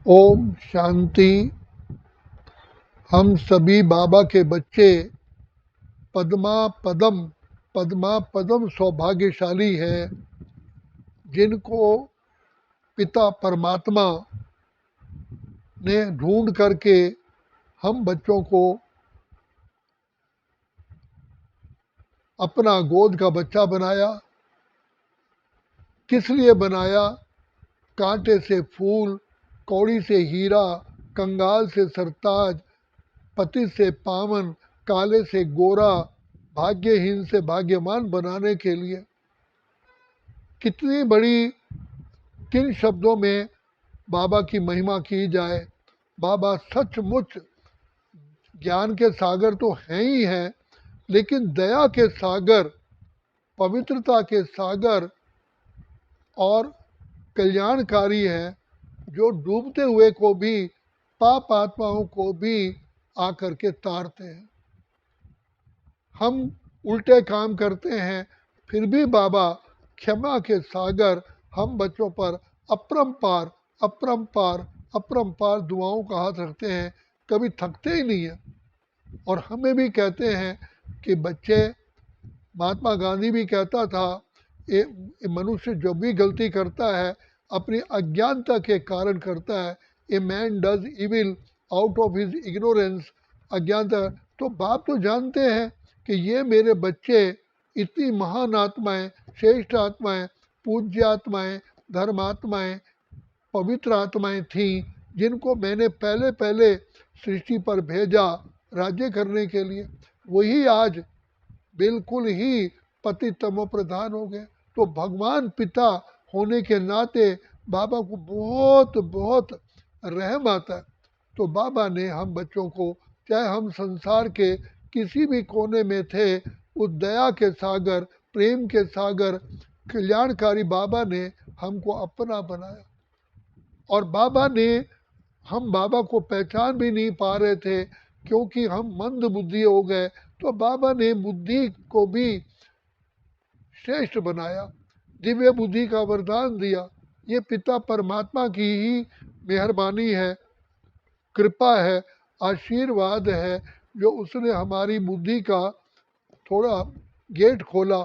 ओम शांति। हम सभी बाबा के बच्चे पद्मा पदम सौभाग्यशाली हैं जिनको पिता परमात्मा ने ढूंढ करके हम बच्चों को अपना गोद का बच्चा बनाया। किस लिए बनाया? कांटे से फूल, कौड़ी से हीरा, कंगाल से सरताज, पति से पावन, काले से गोरा, भाग्यहीन से भाग्यवान बनाने के लिए। कितनी बड़ी, किन शब्दों में बाबा की महिमा की जाए। बाबा सचमुच ज्ञान के सागर तो हैं ही हैं, लेकिन दया के सागर, पवित्रता के सागर और कल्याणकारी हैं, जो डूबते हुए को भी, पाप आत्माओं को भी आकर के तारते हैं। हम उल्टे काम करते हैं, फिर भी बाबा क्षमा के सागर हम बच्चों पर अपरंपार अपरंपार अपरंपार दुआओं का हाथ रखते हैं, कभी थकते ही नहीं है। और हमें भी कहते हैं कि बच्चे, महात्मा गांधी भी कहता था, ये मनुष्य जो भी गलती करता है अपनी अज्ञानता के कारण करता है। A man does evil out of his ignorance, अज्ञानता। तो बाप तो जानते हैं कि ये मेरे बच्चे इतनी महान आत्माएं, श्रेष्ठ आत्माएं, पूज्य आत्माएं, धर्मात्माएं, पवित्र आत्माएं थीं, जिनको मैंने पहले पहले सृष्टि पर भेजा राज्य करने के लिए। वही आज बिल्कुल ही पति तमो प्रधान हो गए। तो भगवान पिता होने के नाते बाबा को बहुत बहुत रहम आता है। तो बाबा ने हम बच्चों को, चाहे हम संसार के किसी भी कोने में थे, उस दया के सागर, प्रेम के सागर, कल्याणकारी बाबा ने हमको अपना बनाया। और बाबा ने, हम बाबा को पहचान भी नहीं पा रहे थे क्योंकि हम मंद बुद्धि हो गए। तो बाबा ने बुद्धि को भी श्रेष्ठ बनाया, दिव्य बुद्धि का वरदान दिया। ये पिता परमात्मा की ही मेहरबानी है, कृपा है, आशीर्वाद है, जो उसने हमारी बुद्धि का थोड़ा गेट खोला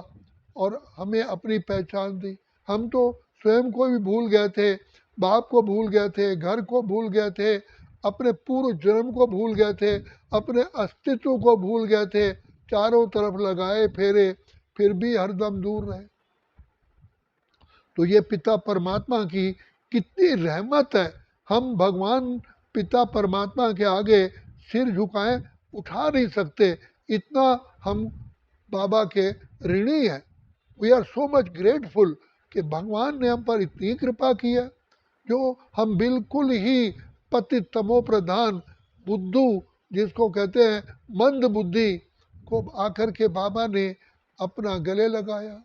और हमें अपनी पहचान दी। हम तो स्वयं को भी भूल गए थे, बाप को भूल गए थे, घर को भूल गए थे, अपने पूर्व जन्म को भूल गए थे, अपने अस्तित्व को भूल गए थे। चारों तरफ लगाए फेरे, फिर भी हरदम दूर रहे। तो ये पिता परमात्मा की कितनी रहमत है। हम भगवान पिता परमात्मा के आगे सिर झुकाएं, उठा नहीं सकते, इतना हम बाबा के ऋणी हैं। We are so much grateful कि भगवान ने हम पर इतनी कृपा की है, जो हम बिल्कुल ही पतित तमो प्रधान बुद्धू, जिसको कहते हैं मंद बुद्धि, को आकर के बाबा ने अपना गले लगाया।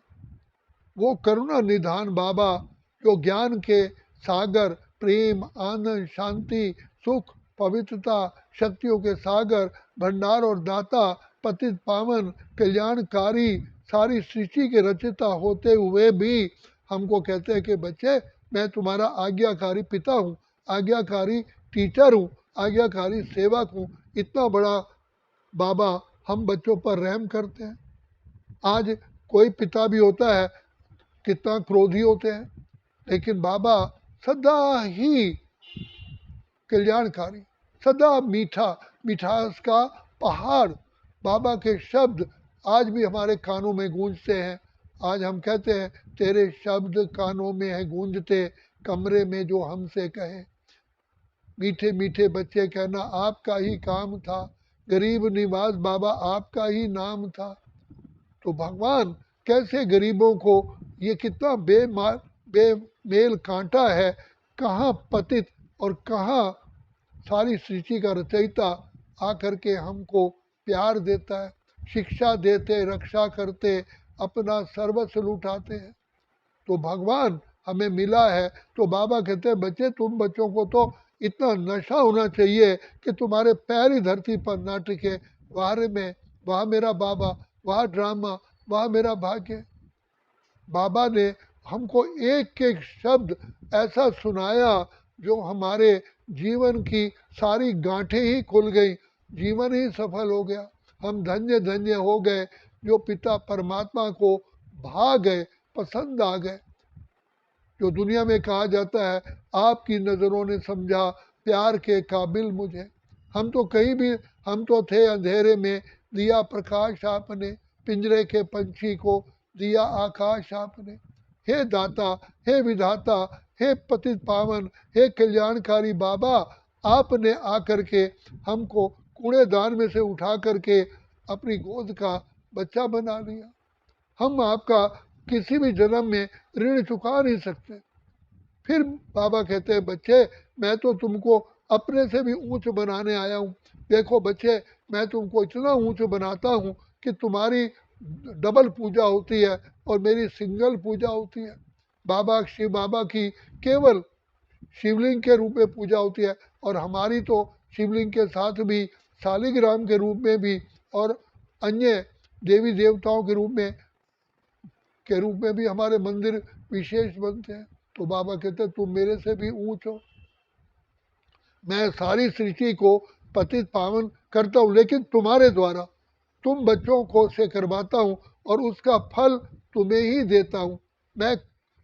वो करुणा निधान बाबा, जो ज्ञान के सागर, प्रेम, आनंद, शांति, सुख, पवित्रता, शक्तियों के सागर, भंडार और दाता, पतित पावन, कल्याणकारी, सारी सृष्टि के रचयिता होते हुए भी हमको कहते हैं कि बच्चे, मैं तुम्हारा आज्ञाकारी पिता हूँ, आज्ञाकारी टीचर हूँ, आज्ञाकारी सेवक हूँ। इतना बड़ा बाबा हम बच्चों पर रहम करते हैं। आज कोई पिता भी होता है, कितना क्रोधी होते हैं, लेकिन बाबा सदा ही कल्याणकारी, सदा मीठा, मिठास का पहाड़। बाबा के शब्द आज भी हमारे कानों में गूंजते हैं। आज हम कहते हैं, तेरे शब्द कानों में है गूंजते, कमरे में जो हमसे कहे। मीठे मीठे बच्चे कहना आपका ही काम था, गरीब निवाज बाबा आपका ही नाम था। तो भगवान कैसे गरीबों को, ये कितना बेमेल कांटा है, कहाँ पतित और कहाँ सारी सृष्टि का रचयिता आकर के हमको प्यार देता है, शिक्षा देते, रक्षा करते, अपना सर्वस्व लुटाते हैं। तो भगवान हमें मिला है। तो बाबा कहते हैं, बच्चे तुम बच्चों को तो इतना नशा होना चाहिए कि तुम्हारे पैर ही धरती पर ना टिके। वाह में, वाह मेरा बाबा, वाह ड्रामा, वाह मेरा भाग्य। बाबा ने हमको एक एक शब्द ऐसा सुनाया जो हमारे जीवन की सारी गांठें ही खुल गई, जीवन ही सफल हो गया। हम धन्य धन्य हो गए जो पिता परमात्मा को भा गए, पसंद आ गए। जो दुनिया में कहा जाता है, आपकी नज़रों ने समझा प्यार के काबिल मुझे। हम तो कहीं भी, हम तो थे अंधेरे में, दिया प्रकाश आपने, पिंजरे के पंछी को दिया आकाश आपने। हे दाता, हे विधाता, हे पतित पावन, हे कल्याणकारी बाबा, आपने आकर के हमको कूड़ेदान में से उठा करके अपनी गोद का बच्चा बना लिया। हम आपका किसी भी जन्म में ऋण चुका नहीं सकते। फिर बाबा कहते हैं, बच्चे मैं तो तुमको अपने से भी ऊंच बनाने आया हूँ। देखो बच्चे, मैं तुमको इतना ऊंच बनाता हूँ कि तुम्हारी डबल पूजा होती है और मेरी सिंगल पूजा होती है। बाबा शिव बाबा की केवल शिवलिंग के रूप में पूजा होती है, और हमारी तो शिवलिंग के साथ भी शालिग्राम के रूप में भी और अन्य देवी देवताओं के रूप में भी हमारे मंदिर विशेष बनते हैं। तो बाबा कहते हैं, तुम मेरे से भी ऊंच हो। मैं सारी सृष्टि को पतित पावन करता हूँ, लेकिन तुम्हारे द्वारा, तुम बच्चों को से करवाता हूँ और उसका फल तुम्हें ही देता हूँ। मैं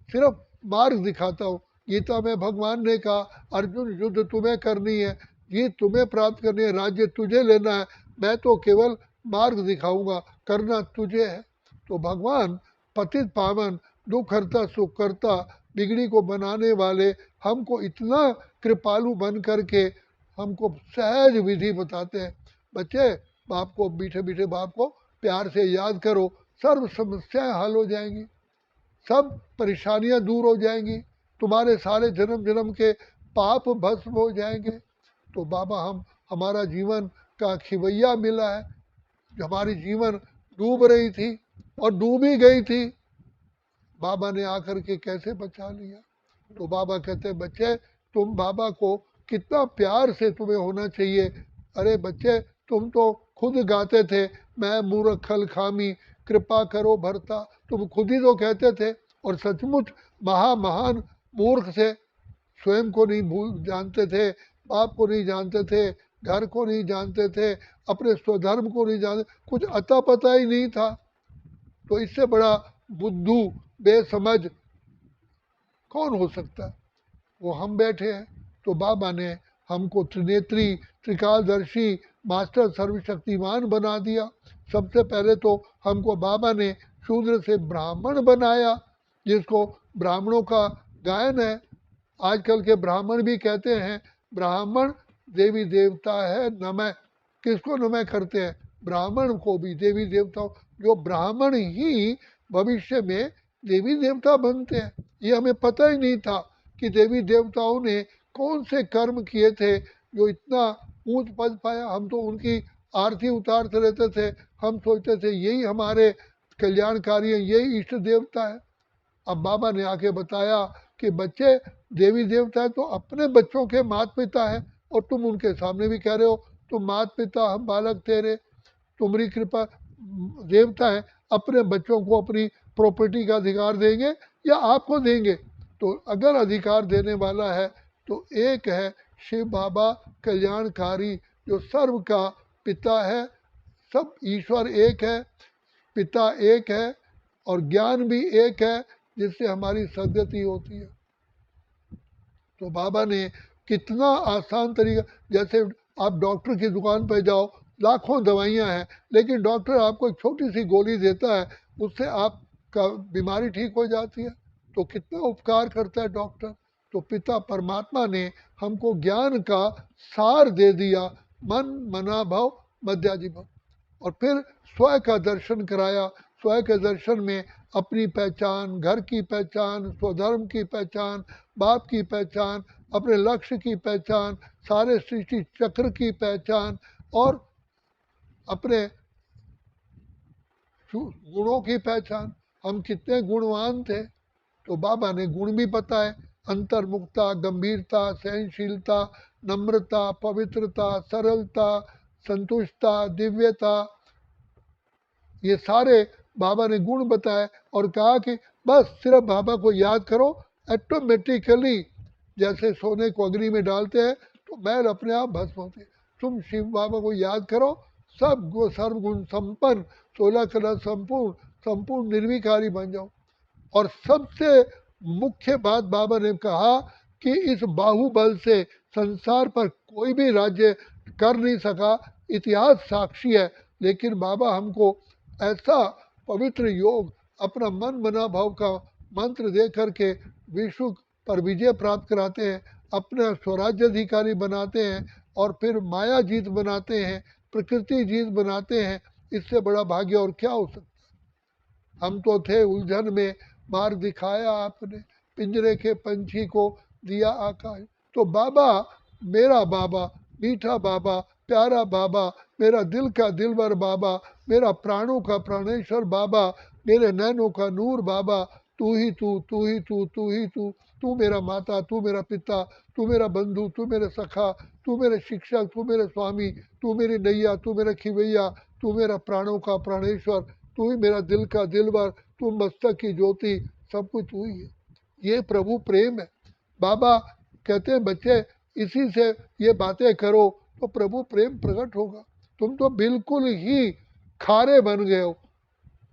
सिर्फ मार्ग दिखाता हूँ। गीता में भगवान ने कहा, अर्जुन युद्ध तुम्हें करनी है, जीत तुम्हें प्राप्त करनी है, राज्य तुझे लेना है, मैं तो केवल मार्ग दिखाऊंगा, करना तुझे है। तो भगवान पतित पावन, दुख हरता सुख करता, बिगड़ी को बनाने वाले हमको इतना कृपालु बन करके हमको सहज विधि बताते हैं। बच्चे, बाप को, मीठे मीठे बाप को प्यार से याद करो, सर्व समस्याएं हल हो जाएंगी, सब परेशानियां दूर हो जाएंगी, तुम्हारे सारे जन्म जन्म के पाप भस्म हो जाएंगे। तो बाबा, हम हमारा जीवन का खिवैया मिला है। हमारी जीवन डूब रही थी और डूब ही गई थी, बाबा ने आकर के कैसे बचा लिया। तो बाबा कहते हैं, बच्चे तुम बाबा को कितना प्यार से तुम्हें होना चाहिए। अरे बच्चे, तुम तो खुद गाते थे, मैं मूर्ख खल खामी कृपा करो भरता। तुम खुद ही तो कहते थे, और सचमुच महान मूर्ख से, स्वयं को नहीं भूल जानते थे, बाप को नहीं जानते थे, घर को नहीं जानते थे, अपने स्वधर्म को नहीं जानते, कुछ अता पता ही नहीं था। तो इससे बड़ा बुद्धू बेसमझ कौन हो सकता है? वो हम बैठे हैं। तो बाबा ने हमको त्रिनेत्री, त्रिकालदर्शी, मास्टर सर्वशक्तिमान बना दिया। सबसे पहले तो हमको बाबा ने शूद्र से ब्राह्मण बनाया, जिसको ब्राह्मणों का गायन है। आजकल के ब्राह्मण भी कहते हैं, ब्राह्मण देवी देवता है नमः। किसको नमः करते हैं? ब्राह्मण को भी, देवी देवताओं। जो ब्राह्मण ही भविष्य में देवी देवता बनते हैं। ये हमें पता ही नहीं था कि देवी देवताओं ने कौन से कर्म किए थे जो इतना ऊंच पद पाया। हम तो उनकी आरती उतारते रहते थे, हम सोचते थे यही हमारे कल्याणकारी है, यही इष्ट देवता है। अब बाबा ने आके बताया कि बच्चे, देवी देवता है तो अपने बच्चों के माता पिता है, और तुम उनके सामने भी कह रहे हो, तुम माता पिता, हम बालक तेरे, तुम्हारी कृपा। देवता है, अपने बच्चों को अपनी प्रॉपर्टी का अधिकार देंगे या आपको देंगे? तो अगर अधिकार देने वाला है तो एक है शिव बाबा कल्याणकारी, जो सर्व का पिता है। सब ईश्वर एक है, पिता एक है, और ज्ञान भी एक है, जिससे हमारी सदगति होती है। तो बाबा ने कितना आसान तरीका, जैसे आप डॉक्टर की दुकान पर जाओ, लाखों दवाइयाँ हैं, लेकिन डॉक्टर आपको एक छोटी सी गोली देता है, उससे आपका बीमारी ठीक हो जाती है। तो कितना उपकार करता है डॉक्टर। तो पिता परमात्मा ने हमको ज्ञान का सार दे दिया, मन मना भव मध्याजिभव। और फिर स्वयं का दर्शन कराया। स्वयं के दर्शन में अपनी पहचान, घर की पहचान, स्वधर्म की पहचान, बाप की पहचान, अपने लक्ष्य की पहचान, सारे सृष्टि चक्र की पहचान, और अपने गुणों की पहचान, हम कितने गुणवान थे। तो बाबा ने गुण भी बताए, अंतर्मुखता, गंभीरता, सहनशीलता, नम्रता, पवित्रता, सरलता, संतुष्टता, दिव्यता, ये सारे बाबा ने गुण बताए, और कहा कि बस सिर्फ बाबा को याद करो, ऑटोमेटिकली जैसे सोने को अग्नि में डालते हैं तो मैल अपने आप भस्म होती है। तुम शिव बाबा को याद करो, सब सर्वगुण संपन्न, 16 कला संपूर्ण, संपूर्ण निर्विकारी बन जाओ। और सबसे मुख्य बात बाबा ने कहा कि इस बाहुबल से संसार पर कोई भी राज्य कर नहीं सका, इतिहास साक्षी है। लेकिन बाबा हमको ऐसा पवित्र योग, अपना मन मना भाव का मंत्र दे करके विश्व पर विजय प्राप्त कराते हैं, अपना स्वराज्य अधिकारी बनाते हैं और फिर माया जीत बनाते हैं, प्रकृति जीत बनाते हैं। इससे बड़ा भाग्य और क्या हो सकता। हम तो थे उलझन में, मार्ग दिखाया आपने, पिंजरे के पंछी को दिया आकाश। तो बाबा, मेरा बाबा, मीठा बाबा, प्यारा बाबा, मेरा दिल का दिलवर बाबा, मेरा प्राणों का प्राणेश्वर बाबा, मेरे नैनों का नूर बाबा, तू ही तू, तू ही तू, तू ही तू। तू मेरा माता, तू मेरा पिता, तू मेरा बंधु, तू मेरे सखा, तू मेरे शिक्षक, तू मेरे स्वामी, तू मेरी नैया, तू मेरा खिवैया, तू मेरा प्राणों का प्राणेश्वर, तू ही मेरा दिल का दिलवर, तू मस्तक की ज्योति, सब कुछ तू ही है। ये प्रभु प्रेम है। बाबा कहते हैं बच्चे इसी से ये बातें करो तो प्रभु प्रेम प्रकट होगा। तुम तो बिल्कुल ही खारे बन गए हो,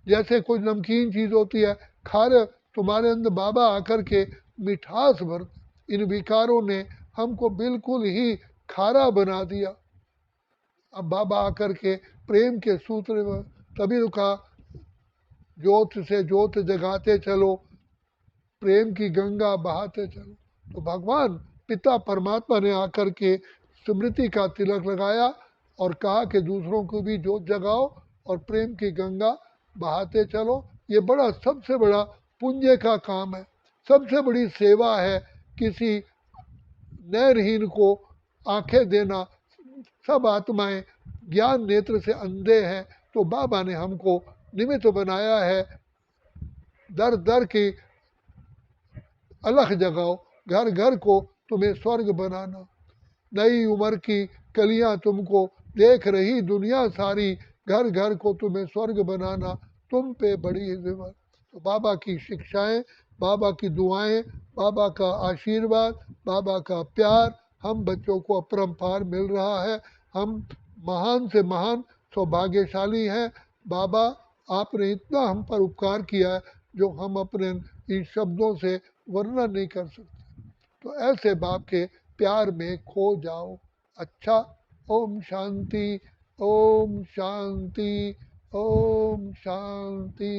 जैसे कोई नमकीन चीज होती है, खारे तुम्हारे अंदर बाबा आकर के मिठास भर। इन विकारों ने हमको बिल्कुल ही खारा बना दिया। अब बाबा आकर के प्रेम के सूत्र में, तभी तो कहा ज्योत से ज्योत जगाते चलो, प्रेम की गंगा बहाते चलो। तो भगवान पिता परमात्मा ने आकर के स्मृति का तिलक लगाया और कहा कि दूसरों को भी ज्योत जगाओ और प्रेम की गंगा बहाते चलो। ये बड़ा सबसे बड़ा पुण्य का काम है, सबसे बड़ी सेवा है किसी नैरहीन को आंखें देना। सब आत्माएं ज्ञान नेत्र से अंधे हैं, तो बाबा ने हमको निमित्त बनाया है। दर दर की अलख जगाओ, घर घर को तुम्हें स्वर्ग बनाना। नई उम्र की कलियां तुमको देख रही दुनिया सारी, घर घर को तुम्हें स्वर्ग बनाना, तुम पे बड़ी जिम्मेदारी। तो बाबा की शिक्षाएं, बाबा की दुआएं, बाबा का आशीर्वाद, बाबा का प्यार हम बच्चों को अपरंपार मिल रहा है। हम महान से महान सौभाग्यशाली हैं। बाबा आपने इतना हम पर उपकार किया है जो हम अपने इन शब्दों से वर्णन नहीं कर सकते। तो ऐसे बाप के प्यार में खो जाओ। अच्छा, ओम शांति, ओम शांति, ओम शांति।